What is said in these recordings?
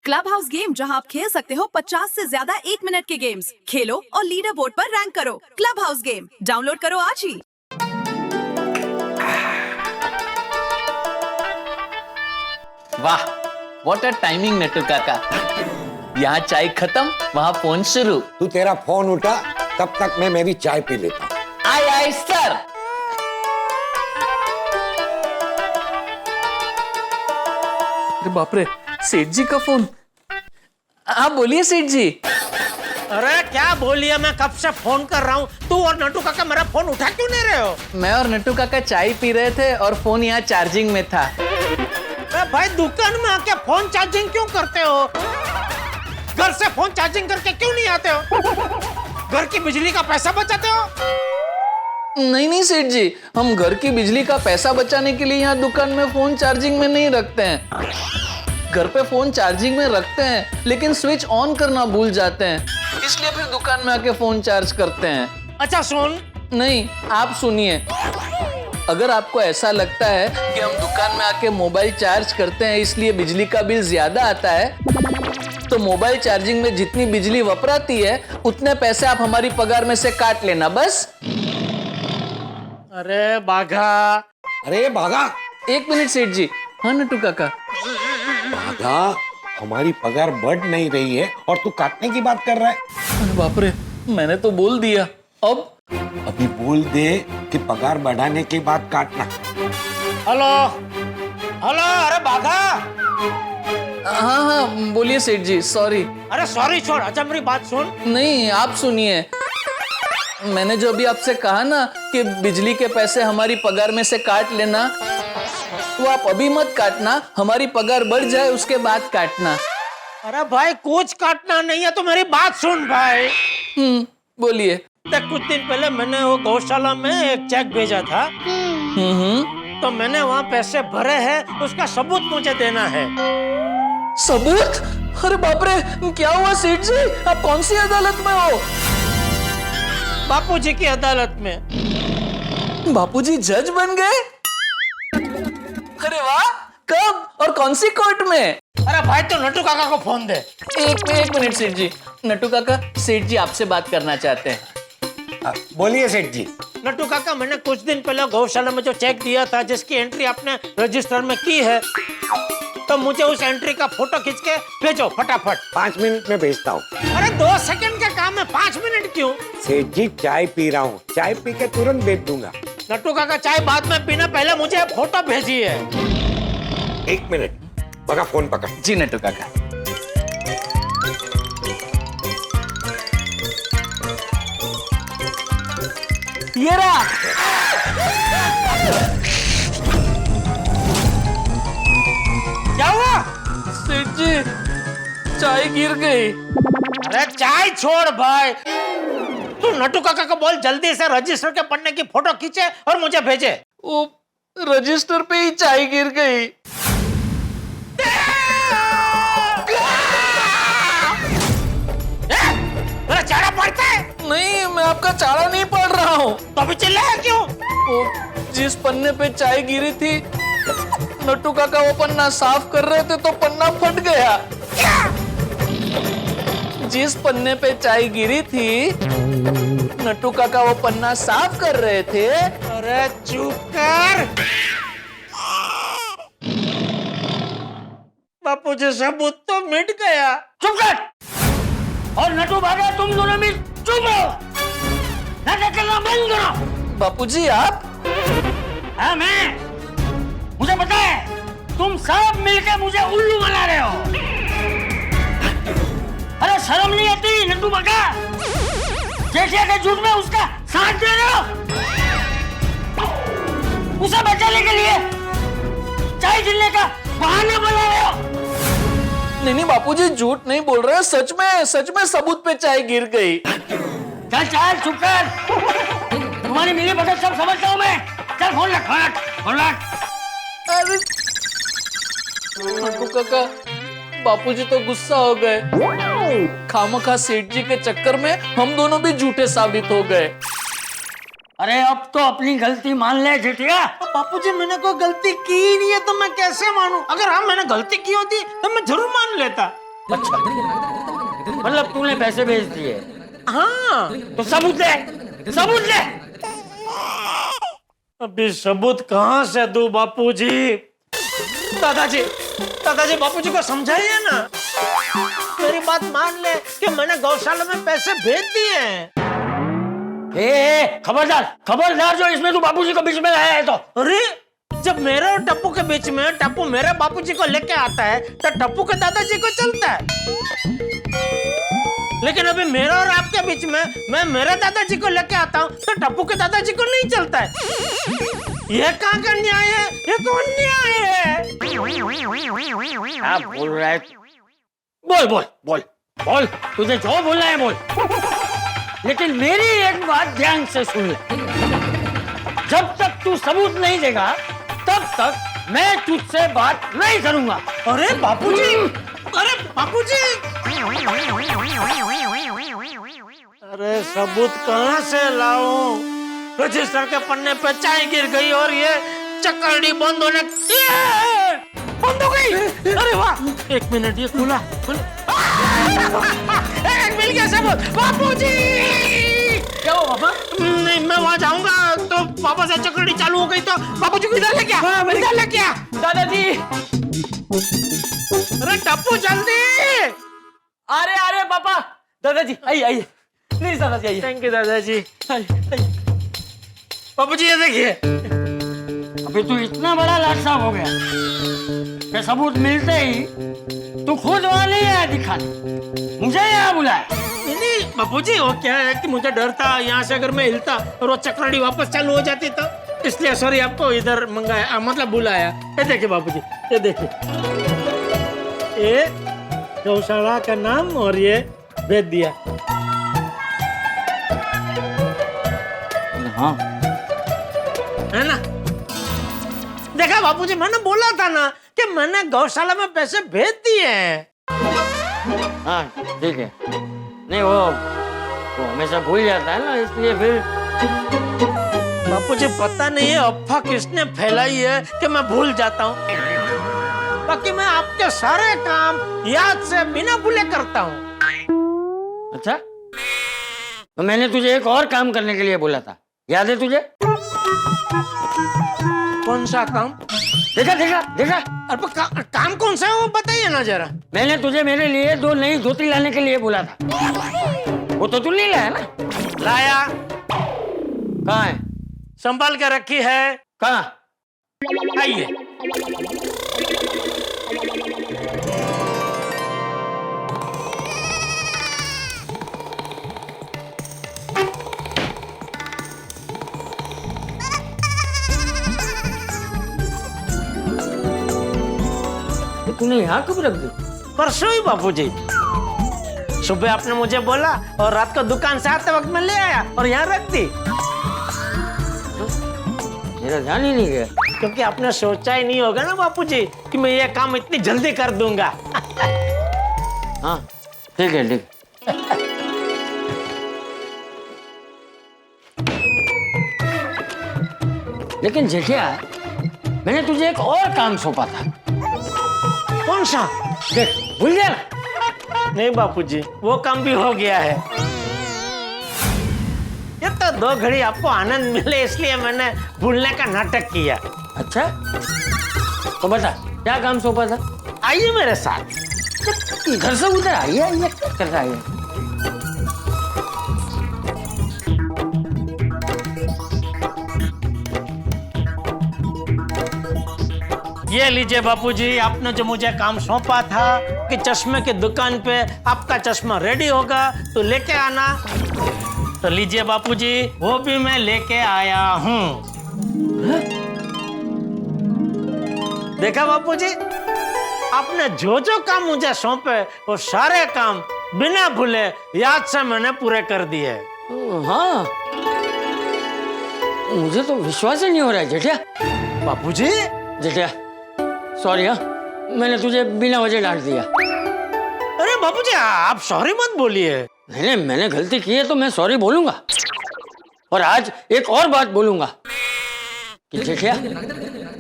Club house game, जहां आप खेल सकते हो 50 से ज्यादा 1 मिनट के गेम्स। खेलो और लीडर बोर्ड पर रैंक करो। क्लब हाउस गेम डाउनलोड करो आज ही। वाह, व्हाट अ टाइमिंग नट्टू काका। यहाँ चाय खत्म, वहाँ फोन शुरू। तू तेरा फोन उठा, तब तक मैं मेरी चाय पी लेता हूँ। आए सर। अरे बाप रे, सेठ जी का फोन। हाँ बोलिए सेठ जी। अरे क्या बोलिए, मैं कब से फोन कर रहा हूँ, तू और नट्टू काका मेरा फोन उठा क्यों नहीं रहे हो? मैं और नट्टू काका चाय पी रहे थे और फोन यहाँ चार्जिंग में था। अरे भाई, दुकान में आके फोन चार्जिंग क्यों करते हो? घर से फोन चार्जिंग करके क्यों नहीं आते हो? घर की बिजली का पैसा बचाते हो? नहीं सेठ जी, हम घर की बिजली का पैसा बचाने के लिए यहाँ दुकान में फोन चार्जिंग में नहीं रखते हैं। घर पे फोन चार्जिंग में रखते हैं लेकिन स्विच ऑन करना भूल जाते हैं, इसलिए फिर दुकान में आके फोन चार्ज करते हैं। अच्छा सुन। नहीं, आप सुनिए। अगर आपको ऐसा लगता है कि हम दुकान में आके मोबाइल चार्ज करते हैं इसलिए बिजली का बिल ज्यादा आता है, तो मोबाइल चार्जिंग में जितनी बिजली वपराती है उतने पैसे आप हमारी पगार में से काट लेना बस। अरे बाघा। अरे बाघा। 1 मिनट सेठ जी। हाँ नट्टू काका। बाघा, हमारी पगार बढ़ नहीं रही है और तू काटने की बात कर रहा है। अरे बाप रे, मैंने तो बोल दिया। अब अभी बोल दे कि पगार बढ़ाने के बाद काटना। हेलो हेलो, अरे बाघा। हाँ बोलिए सेठ जी, सॉरी। अरे सॉरी छोड़, अच्छा मेरी बात सुन। नहीं, आप सुनिए। मैंने जो अभी आपसे कहा ना कि बिजली के पैसे हमारी पगार में से काट लेना, वो आप अभी मत काटना, हमारी पगार बढ़ जाए उसके बाद काटना। अरे भाई, कुछ काटना नहीं है तो मेरी बात सुन भाई। बोलिए। कुछ दिन पहले मैंने वो गौशाला में एक चेक भेजा था। तो मैंने वहाँ पैसे भरे हैं, उसका सबूत मुझे देना है। सबूत? अरे बाप रे, क्या हुआ सेठ जी? आप कौन सी अदालत में हो? बापूजी की अदालत में। बापूजी जज बन गए? अरे वाह, कब और कौन सी कोर्ट में? अरे भाई, तो नट्टू काका को फोन दे। एक मिनट सेठ जी। नट्टू काका, सेठ जी आपसे बात करना चाहते हैं। बोलिए सेठ जी। नट्टू काका, मैंने कुछ दिन पहले गौशाला में जो चेक दिया था, जिसकी एंट्री आपने रजिस्टर में की है, तो मुझे उस एंट्री का फोटो खींच के भेजो फटाफट। 5 मिनट में भेजता हूँ। अरे 2 सेकंड का काम है, 5 मिनट क्यों? सेठ जी, चाय पी रहा हूँ, चाय पी के तुरंत भेज दूंगा। नट्टू काका, चाय बाद में पीना, पहले मुझे फोटो भेजिए। 1 मिनट, बगा फोन पकड़। जी नट्टू काका। ये रहा। क्या हुआ? सेठ जी, चाय गिर गई। अरे चाय छोड़ भाई, तू नट्टू काका को बोल जल्दी से रजिस्टर के पन्ने की फोटो खींचे और मुझे भेजे। वो रजिस्टर पे ही चाय गिर गई। मेरा चारा पड़ता है? नहीं, मैं आपका चारा नहीं पड़ रहा हूँ। तो अभी चिल्लाया क्यों? वो जिस पन्ने पे चाय गिरी थी, नट्टू काका वो पन्ना साफ कर रहे थे तो पन्ना फट गया। जिस पन्ने पे चाय गिरी थी, नट्टू काका वो पन्ना साफ कर रहे थे। अरे चुप कर। बापूजी, सबूत तो मिट गया। चुप कर। और नट्टू भागा, तुम दोनों मिल चुप रहो, नाटक करना बंद करो। बापूजी आप? हाँ मैं। मुझे पता है, तुम सब मिलके मुझे उल्लू बना रहे हो। अरे शर्म नहीं आती नट्टू भागा? जेठिया के झूठ में उसका साथ दे रहे हो, उसे बचाने के लिए चाय गिरने का बहाना बना रहे हो। नहीं बापूजी, झूठ नहीं बोल रहे, सच में सबूत पे चाय गिर गई। चल चल चुप कर, तुम्हारी मिली भगत सब समझता हूँ मैं। चल फोन रख, फोन रख। अरे नट्टू काका, बापूजी तो गुस्सा हो गए। खामखा सेठ जी के चक्कर में हम दोनों भी झूठे साबित हो गए। अरे अब तो अपनी गलती मान ले जेठिया। बापूजी, मैंने कोई गलती की ही नहीं है तो मैं कैसे मानूं? अगर हाँ मैंने गलती की होती तो मैं जरूर मान लेता। अच्छा, मतलब तूने पैसे भेज दिए? हाँ। तो सबूत ले, सबूत ले। अभी सबूत कहाँ से दूं बापूजी? दादाजी, दादाजी बापूजी को समझाइए ना। मेरी बात मान ले कि मैंने गौशाला में पैसे भेज दिए हैं। खबरदार, खबरदार जो इसमें तू बापूजी को बीच में लाया है तो। अरे जब मेरे और टप्पू के बीच में टप्पू मेरे बापूजी को लेके आता है तो टप्पू के दादाजी को चलता है, लेकिन अभी मेरे और आपके बीच में मैं मेरे दादाजी को लेके आता हूँ तो टप्पू के दादाजी को नहीं चलता है। ये कहाँ का न्याय है? ये कौन न्याय है? क्या बोल रहा है? बोल बोल बोल बोल, तुझे जो बोलना है बोल, लेकिन मेरी एक बात ध्यान से सुन ले। जब तक तू सबूत नहीं देगा तब तक मैं तुझसे बात नहीं करूंगा। अरे बापूजी, अरे बापूजी, अरे सबूत कहाँ से लाऊं? रजिस्टर के पन्ने पे चाय गिर गई और ये चक्करडी बंद होने बंद हो गई। अरे वाह, एक मिनट, ये खुला मिल गया सबूत। बापूजी, क्या हुआ पापा? नहीं, मैं वहां जाऊंगा तो पापा से चक्करडी चालू हो गई तो बापूजी को इधर लेके आ, इधर लेके आ। दादाजी, अरे टप्पू जल्दी। अरे अरे पापा, दादाजी आइए आइए, प्लीज दादाजी आइए। थैंक यू दादाजी। बापूजी ये देखिए। अभी तू इतना बड़ा लाडसा हो गया कि सबूत मिलते ही तू खुद वहां नहीं आया दिखाने, मुझे यहाँ बुलाया। नहीं बापूजी, वो क्या है कि मुझे डर था यहाँ से अगर मैं हिलता और वो चक्करडी वापस चालू हो जाती तो इसलिए सॉरी आपको इधर मंगाया, मतलब बुलाया। ये देखिए बापूजी, ये देखिए, ये गौशाला का नाम और ये भेज दिया। हाँ है ना? देखा बापूजी, मैंने बोला था ना कि मैंने गौशाला में पैसे भेज दिए हैं। हाँ ठीक है। नहीं वो हमेशा भूल जाता है ना, इसलिए फिर। बापूजी पता नहीं है अफवाह किसने फैलाई है कि मैं भूल जाता हूँ, बाकी मैं आपके सारे काम याद से बिना भूले करता हूँ। अच्छा, तो मैंने तुझे एक और काम करने के लिए बोला था, याद है तुझे? कौन सा काम? देखा देखा देखा। अरे काम कौन सा है वो बताइए ना जरा। मैंने तुझे मेरे लिए 2 नई धोती लाने के लिए बोला था, वो तो तू नहीं लाया ना? लाया। कहाँ है? संभाल के रखी है। कहाँ? आइए। तूने यहाँ कब रख दी? परसों ही बापूजी, सुबह आपने मुझे बोला और रात को दुकान से आते वक्त मैं ले आया और यहाँ रख दी। मेरा ध्यान ही नहीं गया, क्योंकि आपने सोचा ही नहीं होगा ना बापूजी कि मैं ये काम इतनी जल्दी कर दूंगा। हाँ ठीक है ठीक। लेकिन जेठिया, मैंने तुझे एक और काम सौंपा था। कौन सा? देख, भूल गया ना? नहीं बापूजी, वो काम भी हो गया है। ये तो 2 घड़ी आपको आनंद मिले इसलिए मैंने भूलने का नाटक किया। अच्छा, तो बता क्या काम सौंपा था? आइए मेरे साथ। घर से उधर आइए, आइए कर रहा है। ये लीजिए बापूजी, आपने जो मुझे काम सौंपा था कि चश्मे की दुकान पे आपका चश्मा रेडी होगा तो लेके आना, तो लीजिए बापूजी, वो भी मैं लेके आया हूँ। देखा बापूजी, आपने जो जो काम मुझे सौंपे वो सारे काम बिना भूले याद से मैंने पूरे कर दिए। हाँ, मुझे तो विश्वास ही नहीं हो रहा है जेठिया। बापूजी, जेठिया सॉरी, हाँ मैंने तुझे बिना वजह डांट दिया। अरे बापूजी आप सॉरी मत बोलिए। नहीं, मैंने गलती की है तो मैं सॉरी बोलूंगा, और आज एक और बात बोलूंगा कि जेठिया,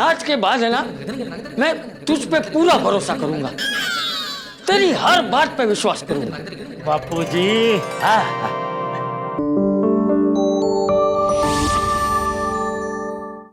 आज के बाद है ना, मैं तुझ पे पूरा भरोसा करूंगा। तेरी हर बात पे विश्वास करूंगा। बापूजी हाँ, हाँ।